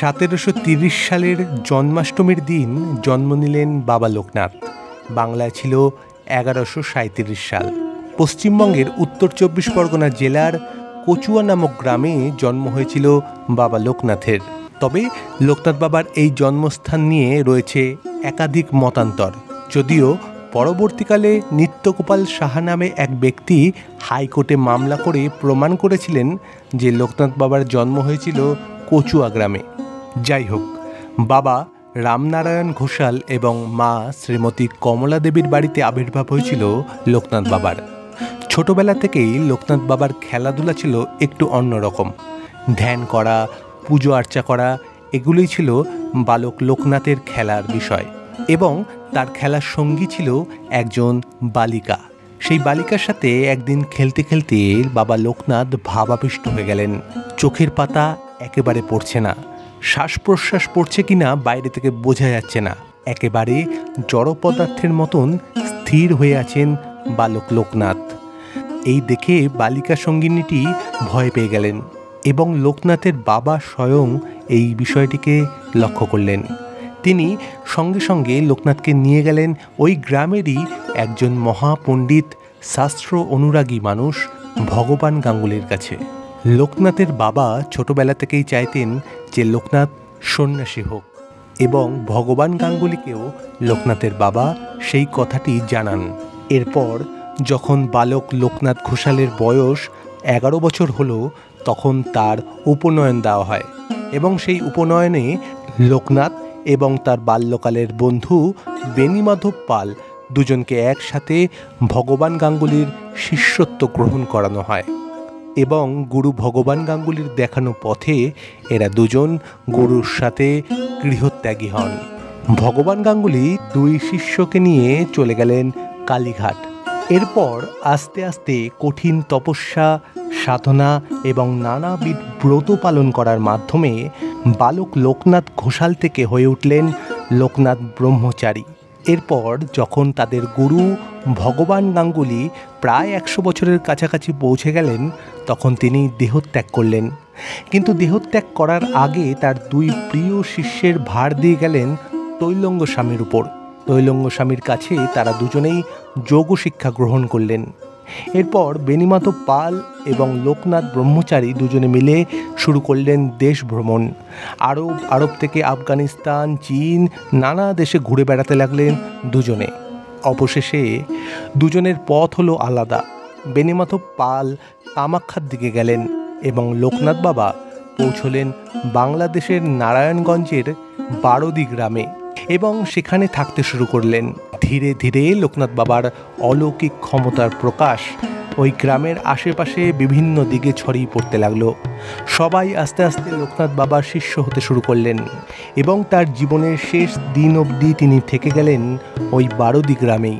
1730 সালের জন্মাষ্টমীর দিন জন্ম নিলেন বাবা লোকনাথ। বাংলায় ছিল 1137 সাল। পশ্চিমবঙ্গের উত্তর 24 পরগনা জেলার কচুয়া নামক গ্রামে জন্ম হয়েছিল বাবা লোকনাথের। তবে লোকনাথ বাবার এই জন্মস্থান নিয়ে রয়েছে একাধিক মতান্তর। যদিও পরবর্তীকালে নিত্যগোপাল সাহা নামে এক ব্যক্তি হাইকোর্টে মামলা করে প্রমাণ করেছিলেন যে লোকনাথ বাবার জন্ম হয়েছিল কচুয়া গ্রামে। যাই হোক, বাবা রামনারায়ণ ঘোষাল এবং মা শ্রীমতী কমলা দেবীর বাড়িতে আবির্ভাব হয়েছিল লোকনাথ বাবার। ছোটবেলা থেকেই লোকনাথ বাবার খেলাধুলা ছিল একটু অন্যরকম। ধ্যান করা, পুজো আর্চা করা, এগুলোই ছিল বালক লোকনাথের খেলার বিষয়। এবং তার খেলার সঙ্গী ছিল একজন বালিকা। সেই বালিকার সাথে একদিন খেলতে খেলতে বাবা লোকনাথ ভাবাবিষ্ট হয়ে গেলেন। চোখের পাতা একেবারে পড়ছে না, শ্বাস প্রশ্বাস পড়ছে কিনা বাইরে থেকে বোঝা যাচ্ছে না। একেবারে জড় পদার্থের মতন স্থির হয়ে আছেন বালক লোকনাথ। এই দেখে বালিকা সঙ্গিনীটি ভয় পেয়ে গেলেন এবং লোকনাথের বাবা স্বয়ং এই বিষয়টিকে লক্ষ্য করলেন। তিনি সঙ্গে সঙ্গে লোকনাথকে নিয়ে গেলেন ওই গ্রামেরই একজন মহাপণ্ডিত, শাস্ত্র অনুরাগী মানুষ ভগবান গাঙ্গুলির কাছে। লোকনাথের বাবা ছোটবেলা থেকেই চাইতেন যে লোকনাথ সন্ন্যাসী হোক, এবং ভগবান গাঙ্গুলিকেও লোকনাথের বাবা সেই কথাটি জানান। এরপর যখন বালক লোকনাথ ঘোষালের বয়স 11 বছর হলো, তখন তার উপনয়ন দেওয়া হয় এবং সেই উপনয়নে লোকনাথ এবং তার বাল্যকালের বন্ধু বেণীমাধব পাল দুজনকে একসাথে ভগবান গাঙ্গুলির শিষ্যত্ব গ্রহণ করানো হয় এবং গুরু ভগবান গাঙ্গুলির দেখানো পথে এরা দুজন গুরুর সাথে গৃহত্যাগী হন। ভগবান গাঙ্গুলি দুই শিষ্যকে নিয়ে চলে গেলেন কালীঘাট। এরপর আস্তে আস্তে কঠিন তপস্যা, সাধনা এবং নানাবিধ ব্রত পালন করার মাধ্যমে বালক লোকনাথ ঘোষাল থেকে হয়ে উঠলেন লোকনাথ ব্রহ্মচারী। এরপর যখন তাদের গুরু ভগবান গাঙ্গুলি প্রায় 100 বছরের কাছাকাছি পৌঁছে গেলেন, তখন তিনি দেহত্যাগ করলেন। কিন্তু দেহত্যাগ করার আগে তার দুই প্রিয় শিষ্যের ভার দিয়ে গেলেন তৈলঙ্গ স্বামীর উপর। তৈলঙ্গ স্বামীর কাছে তারা দুজনেই যোগ শিক্ষা গ্রহণ করলেন। এরপর বেণীমাধব পাল এবং লোকনাথ ব্রহ্মচারী দুজনে মিলে শুরু করলেন দেশ ভ্রমণ। আরব থেকে আফগানিস্তান, চীন, নানা দেশে ঘুরে বেড়াতে লাগলেন দুজনে। অবশেষে দুজনের পথ হলো আলাদা। বেণীমাধব পাল কামাখ্যার দিকে গেলেন এবং লোকনাথ বাবা পৌঁছলেন বাংলাদেশের নারায়ণগঞ্জের বারোদি গ্রামে এবং সেখানে থাকতে শুরু করলেন। ধীরে ধীরে লোকনাথ বাবার অলৌকিক ক্ষমতার প্রকাশ ওই গ্রামের আশেপাশে বিভিন্ন দিকে ছড়িয়ে পড়তে লাগলো। সবাই আস্তে আস্তে লোকনাথ বাবার শিষ্য হতে শুরু করলেন এবং তার জীবনের শেষ দিন অবধি তিনি থেকে গেলেন ওই বারোদি গ্রামেই।